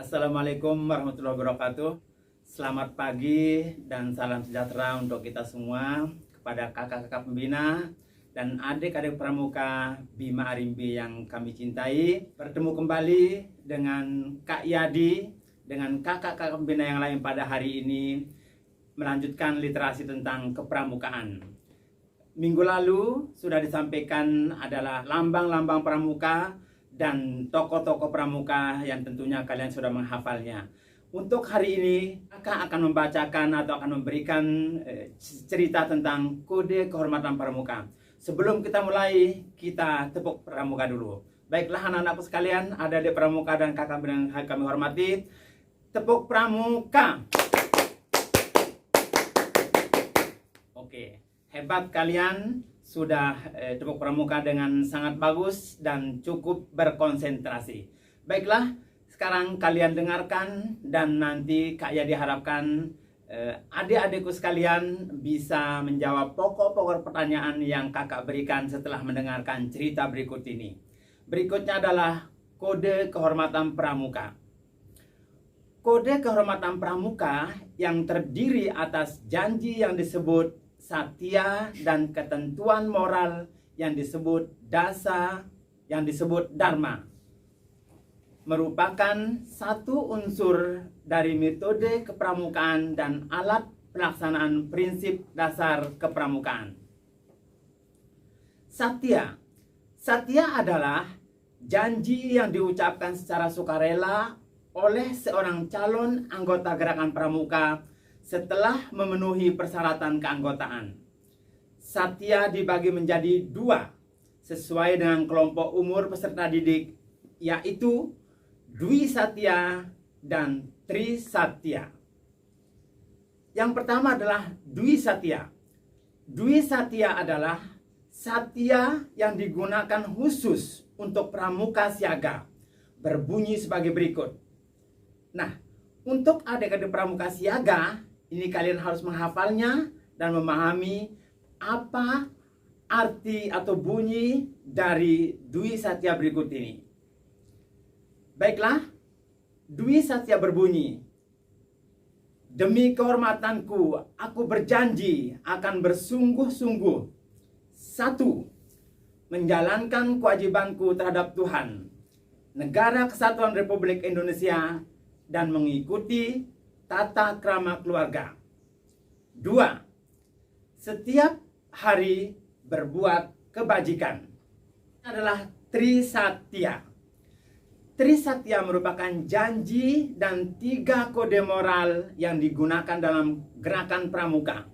Assalamualaikum warahmatullahi wabarakatuh. Selamat pagi dan salam sejahtera untuk kita semua, kepada kakak-kakak pembina dan adik-adik pramuka Bima Arimbi yang kami cintai. Bertemu kembali dengan Kak Yadi, dengan kakak-kakak pembina yang lain pada hari ini, melanjutkan literasi tentang kepramukaan. Minggu lalu sudah disampaikan adalah lambang-lambang pramuka dan tokoh-tokoh pramuka yang tentunya kalian sudah menghafalnya. Untuk hari ini, kakak akan membacakan atau akan memberikan cerita tentang kode kehormatan pramuka. Sebelum kita mulai, kita tepuk pramuka dulu. Baiklah anak-anakku sekalian, adik-adik pramuka dan kakak yang kami hormati, tepuk pramuka. Oke, hebat kalian. Sudah tepuk pramuka dengan sangat bagus dan cukup berkonsentrasi. Baiklah, sekarang kalian dengarkan dan nanti Kak Yadi harapkan adik-adikku sekalian bisa menjawab pokok-pokok pertanyaan yang kakak berikan setelah mendengarkan cerita berikut ini. Berikutnya adalah kode kehormatan pramuka. Kode kehormatan pramuka yang terdiri atas janji yang disebut satya dan ketentuan moral yang disebut dasa, yang disebut dharma, merupakan satu unsur dari metode kepramukaan dan alat pelaksanaan prinsip dasar kepramukaan. Satya. Satya adalah janji yang diucapkan secara sukarela oleh seorang calon anggota gerakan pramuka setelah memenuhi persyaratan keanggotaan. Satya dibagi menjadi dua sesuai dengan kelompok umur peserta didik, yaitu Dwi Satya dan Tri Satya. Yang pertama adalah Dwi Satya. Dwi Satya adalah satya yang digunakan khusus untuk pramuka siaga, berbunyi sebagai berikut. Nah, untuk adik-adik pramuka siaga, ini kalian harus menghafalnya dan memahami apa arti atau bunyi dari Dwi Satya berikut ini. Baiklah, Dwi Satya berbunyi, demi kehormatanku, aku berjanji akan bersungguh-sungguh. 1. Menjalankan kewajibanku terhadap Tuhan, Negara Kesatuan Republik Indonesia, dan mengikuti tata krama keluarga. 2. Setiap hari berbuat kebajikan. Adalah Tri Satya. Tri Satya merupakan janji dan 3 kode moral yang digunakan dalam gerakan pramuka.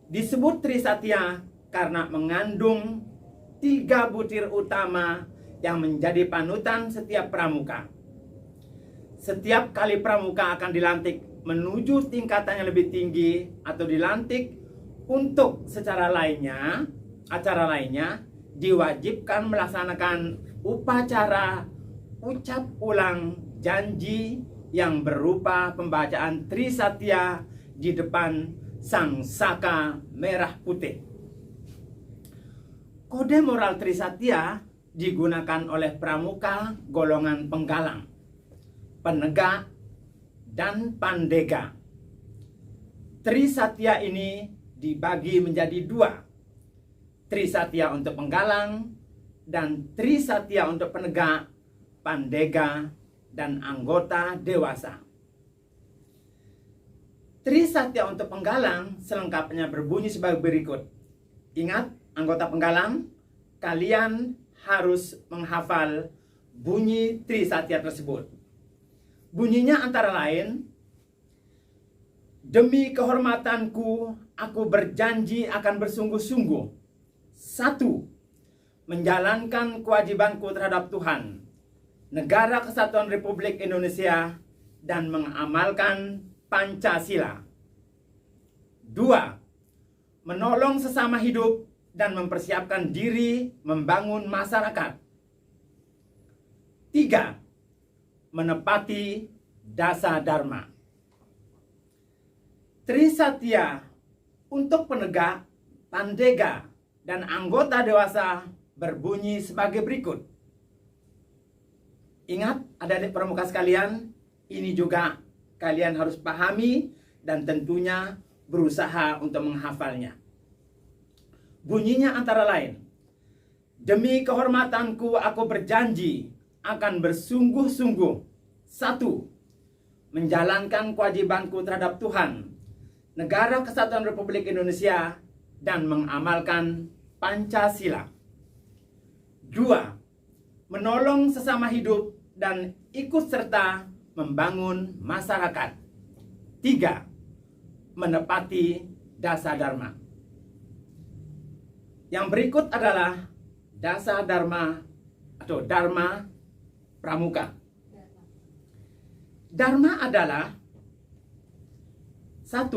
Disebut Tri Satya karena mengandung 3 butir utama yang menjadi panutan setiap pramuka. Setiap kali pramuka akan dilantik menuju tingkatan yang lebih tinggi atau dilantik untuk acara lainnya diwajibkan melaksanakan upacara ucap ulang janji yang berupa pembacaan Tri Satya di depan sang saka merah putih. Kode moral Tri Satya digunakan oleh pramuka golongan penggalang, penegak, dan pandega. Tri Satya ini dibagi menjadi 2. Tri Satya untuk penggalang dan Tri Satya untuk penegak, pandega, dan anggota dewasa. Tri Satya untuk penggalang selengkapnya berbunyi sebagai berikut. Ingat, anggota penggalang, kalian harus menghafal bunyi Tri Satya tersebut. Bunyinya antara lain, demi kehormatanku, aku berjanji akan bersungguh-sungguh. 1. Menjalankan kewajibanku terhadap Tuhan, Negara Kesatuan Republik Indonesia, dan mengamalkan Pancasila. 2. Menolong sesama hidup dan mempersiapkan diri membangun masyarakat. 3. Menepati dasa dharma. Tri Satya untuk penegak, pandega, dan anggota dewasa berbunyi sebagai berikut. Ingat, adik-adik pramuka sekalian, Ini juga kalian harus pahami dan tentunya berusaha untuk menghafalnya. Bunyinya antara lain, demi kehormatanku aku berjanji akan bersungguh-sungguh. 1. Menjalankan kewajibanku terhadap Tuhan, Negara Kesatuan Republik Indonesia, dan mengamalkan Pancasila. 2. Menolong sesama hidup dan ikut serta membangun masyarakat. 3. Menepati dasa dharma. Yang berikut adalah dasa dharma atau dharma pramuka. Dharma adalah 1.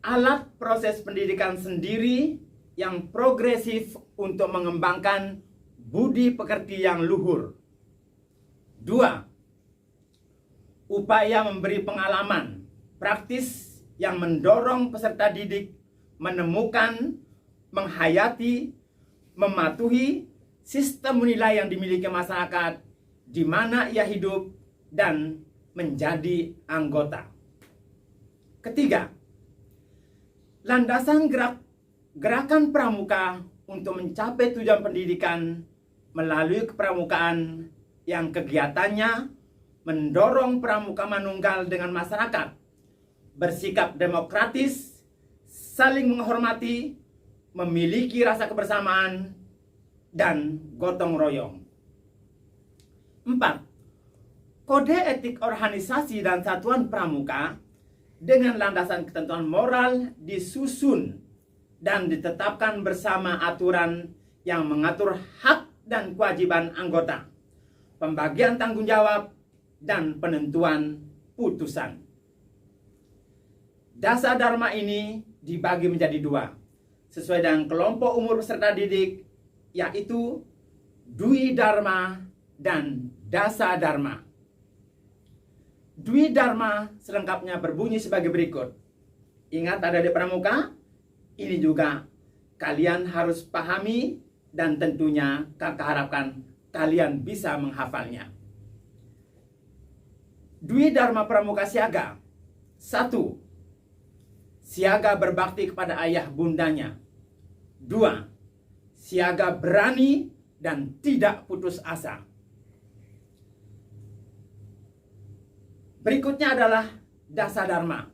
Alat proses pendidikan sendiri yang progresif untuk mengembangkan budi pekerti yang luhur. 2. Upaya memberi pengalaman praktis yang mendorong peserta didik menemukan, menghayati, mematuhi sistem nilai yang dimiliki masyarakat di mana ia hidup dan menjadi anggota. Ketiga, landasan gerakan pramuka untuk mencapai tujuan pendidikan melalui kepramukaan yang kegiatannya mendorong pramuka manunggal dengan masyarakat, bersikap demokratis, saling menghormati, memiliki rasa kebersamaan, dan gotong royong. 4. Kode etik organisasi dan satuan pramuka dengan landasan ketentuan moral disusun dan ditetapkan bersama aturan yang mengatur hak dan kewajiban anggota, pembagian tanggung jawab, dan penentuan putusan. Dasa dharma ini dibagi menjadi 2, sesuai dengan kelompok umur peserta didik, yaitu Dwi Dharma dan Dasa Dharma. Dwi Dharma selengkapnya berbunyi sebagai berikut. Ingat ada di pramuka? Ini juga kalian harus pahami dan tentunya kakak harapkan kalian bisa menghafalnya. Dwi Dharma Pramuka Siaga. 1. Siaga berbakti kepada ayah bundanya. 2. Siaga berani dan tidak putus asa. Berikutnya adalah Dasa Dharma.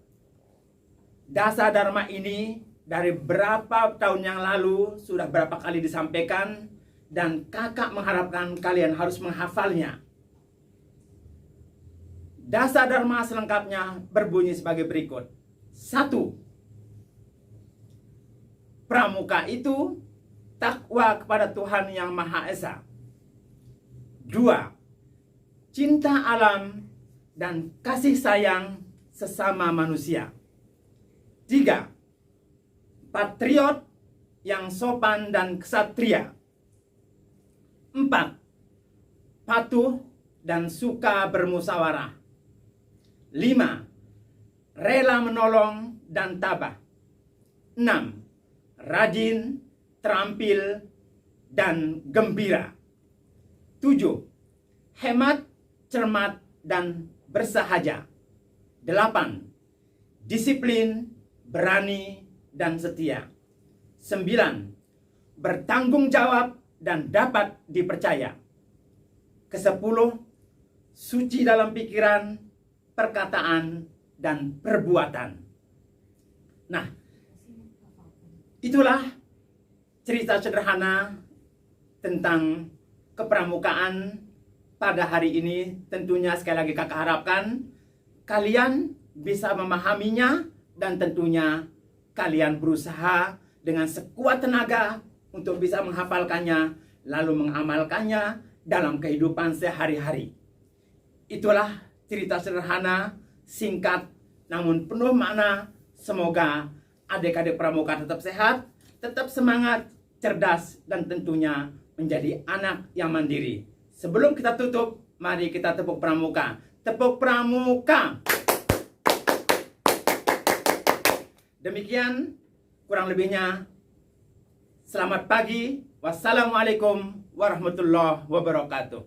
Dasa Dharma ini dari berapa tahun yang lalu sudah berapa kali disampaikan dan kakak mengharapkan kalian harus menghafalnya. Dasa Dharma selengkapnya berbunyi sebagai berikut. 1. Pramuka itu takwa kepada Tuhan Yang Maha Esa. 2. Cinta alam dan kasih sayang sesama manusia. 3. Patriot yang sopan dan ksatria. 4. Patuh dan suka bermusyawarah. 5. Rela menolong dan tabah. 6. Rajin, terampil, dan gembira. 7. Hemat, cermat, dan bersahaja. 8. Disiplin, berani, dan setia. 9. Bertanggung jawab dan dapat dipercaya. Ke-10. Suci dalam pikiran, perkataan, dan perbuatan. Nah, itulah cerita sederhana tentang kepramukaan pada hari ini. Tentunya sekali lagi kakak harapkan kalian bisa memahaminya dan tentunya kalian berusaha dengan sekuat tenaga untuk bisa menghafalkannya lalu mengamalkannya dalam kehidupan sehari-hari. Itulah cerita sederhana, singkat, namun penuh makna. Semoga adik-adik pramuka tetap sehat, tetap semangat, cerdas, dan tentunya menjadi anak yang mandiri. Sebelum kita tutup, mari kita tepuk pramuka. Tepuk pramuka! Demikian kurang lebihnya. Selamat pagi. Wassalamualaikum warahmatullahi wabarakatuh.